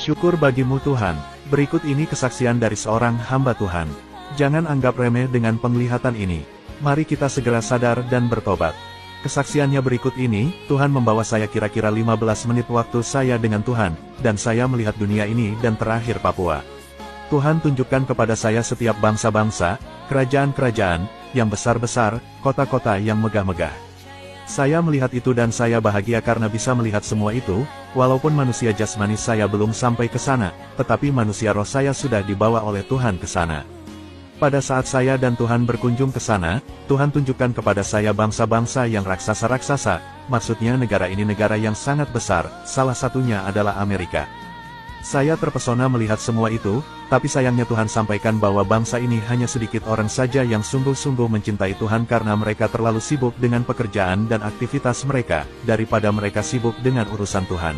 Syukur bagimu Tuhan. Berikut ini kesaksian dari seorang hamba Tuhan. Jangan anggap remeh dengan penglihatan ini. Mari kita segera sadar dan bertobat. Kesaksiannya berikut ini, Tuhan membawa saya kira-kira 15 menit waktu saya dengan Tuhan, dan saya melihat dunia ini dan terakhir Papua. Tuhan tunjukkan kepada saya setiap bangsa-bangsa, kerajaan-kerajaan, yang besar-besar, kota-kota yang megah-megah. Saya melihat itu dan saya bahagia karena bisa melihat semua itu, walaupun manusia jasmani saya belum sampai ke sana, tetapi manusia roh saya sudah dibawa oleh Tuhan ke sana. Pada saat saya dan Tuhan berkunjung ke sana, Tuhan tunjukkan kepada saya bangsa-bangsa yang raksasa-raksasa, maksudnya negara ini negara yang sangat besar, salah satunya adalah Amerika. Saya terpesona melihat semua itu, tapi sayangnya Tuhan sampaikan bahwa bangsa ini hanya sedikit orang saja yang sungguh-sungguh mencintai Tuhan karena mereka terlalu sibuk dengan pekerjaan dan aktivitas mereka, daripada mereka sibuk dengan urusan Tuhan.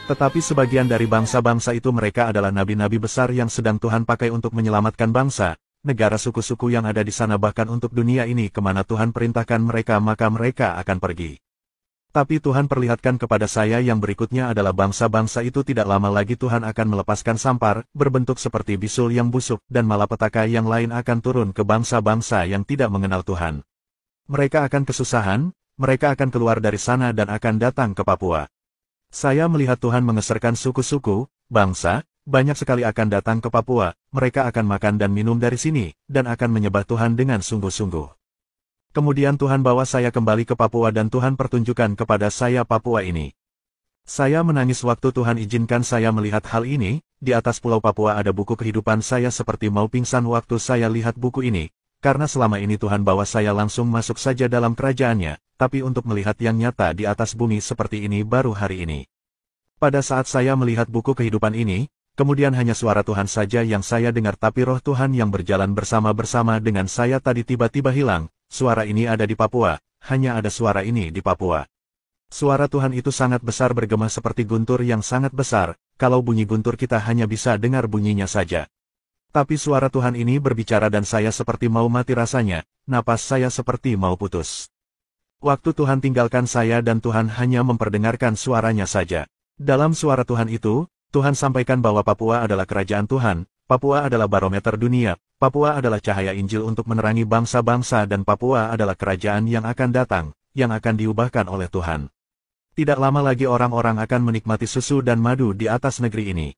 Tetapi sebagian dari bangsa-bangsa itu mereka adalah nabi-nabi besar yang sedang Tuhan pakai untuk menyelamatkan bangsa, negara suku-suku yang ada di sana bahkan untuk dunia ini kemana Tuhan perintahkan mereka maka mereka akan pergi. Tapi Tuhan perlihatkan kepada saya yang berikutnya adalah bangsa-bangsa itu tidak lama lagi Tuhan akan melepaskan sampar, berbentuk seperti bisul yang busuk dan malapetaka yang lain akan turun ke bangsa-bangsa yang tidak mengenal Tuhan. Mereka akan kesusahan, mereka akan keluar dari sana dan akan datang ke Papua. Saya melihat Tuhan mengeserkan suku-suku, bangsa, banyak sekali akan datang ke Papua, mereka akan makan dan minum dari sini, dan akan menyembah Tuhan dengan sungguh-sungguh. Kemudian Tuhan bawa saya kembali ke Papua dan Tuhan pertunjukkan kepada saya Papua ini. Saya menangis waktu Tuhan izinkan saya melihat hal ini, di atas pulau Papua ada buku kehidupan saya seperti mau pingsan waktu saya lihat buku ini, karena selama ini Tuhan bawa saya langsung masuk saja dalam kerajaannya, tapi untuk melihat yang nyata di atas bumi seperti ini baru hari ini. Pada saat saya melihat buku kehidupan ini, kemudian hanya suara Tuhan saja yang saya dengar tapi roh Tuhan yang berjalan bersama-bersama dengan saya tadi tiba-tiba hilang. Suara ini ada di Papua, hanya ada suara ini di Papua. Suara Tuhan itu sangat besar bergema seperti guntur yang sangat besar, kalau bunyi guntur kita hanya bisa dengar bunyinya saja. Tapi suara Tuhan ini berbicara dan saya seperti mau mati rasanya, napas saya seperti mau putus. Waktu Tuhan tinggalkan saya dan Tuhan hanya memperdengarkan suaranya saja. Dalam suara Tuhan itu, Tuhan sampaikan bahwa Papua adalah kerajaan Tuhan, Papua adalah barometer dunia, Papua adalah cahaya Injil untuk menerangi bangsa-bangsa dan Papua adalah kerajaan yang akan datang, yang akan diubahkan oleh Tuhan. Tidak lama lagi orang-orang akan menikmati susu dan madu di atas negeri ini.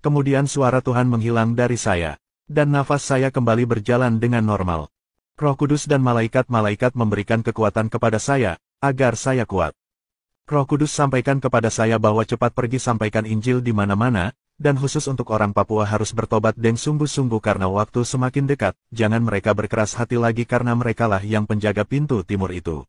Kemudian suara Tuhan menghilang dari saya, dan nafas saya kembali berjalan dengan normal. Roh Kudus dan malaikat-malaikat memberikan kekuatan kepada saya, agar saya kuat. Roh Kudus sampaikan kepada saya bahwa cepat pergi sampaikan Injil di mana-mana, dan khusus untuk orang Papua harus bertobat dan sungguh-sungguh karena waktu semakin dekat, jangan mereka berkeras hati lagi karena merekalah yang penjaga pintu timur itu.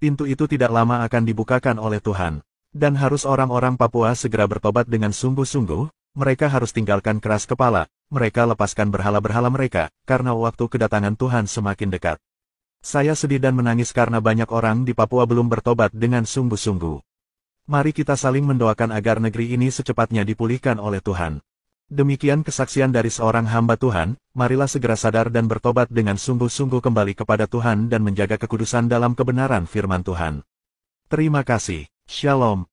Pintu itu tidak lama akan dibukakan oleh Tuhan. Dan harus orang-orang Papua segera bertobat dengan sungguh-sungguh, mereka harus tinggalkan keras kepala, mereka lepaskan berhala-berhala mereka, karena waktu kedatangan Tuhan semakin dekat. Saya sedih dan menangis karena banyak orang di Papua belum bertobat dengan sungguh-sungguh. Mari kita saling mendoakan agar negeri ini secepatnya dipulihkan oleh Tuhan. Demikian kesaksian dari seorang hamba Tuhan, marilah segera sadar dan bertobat dengan sungguh-sungguh kembali kepada Tuhan dan menjaga kekudusan dalam kebenaran firman Tuhan. Terima kasih. Shalom.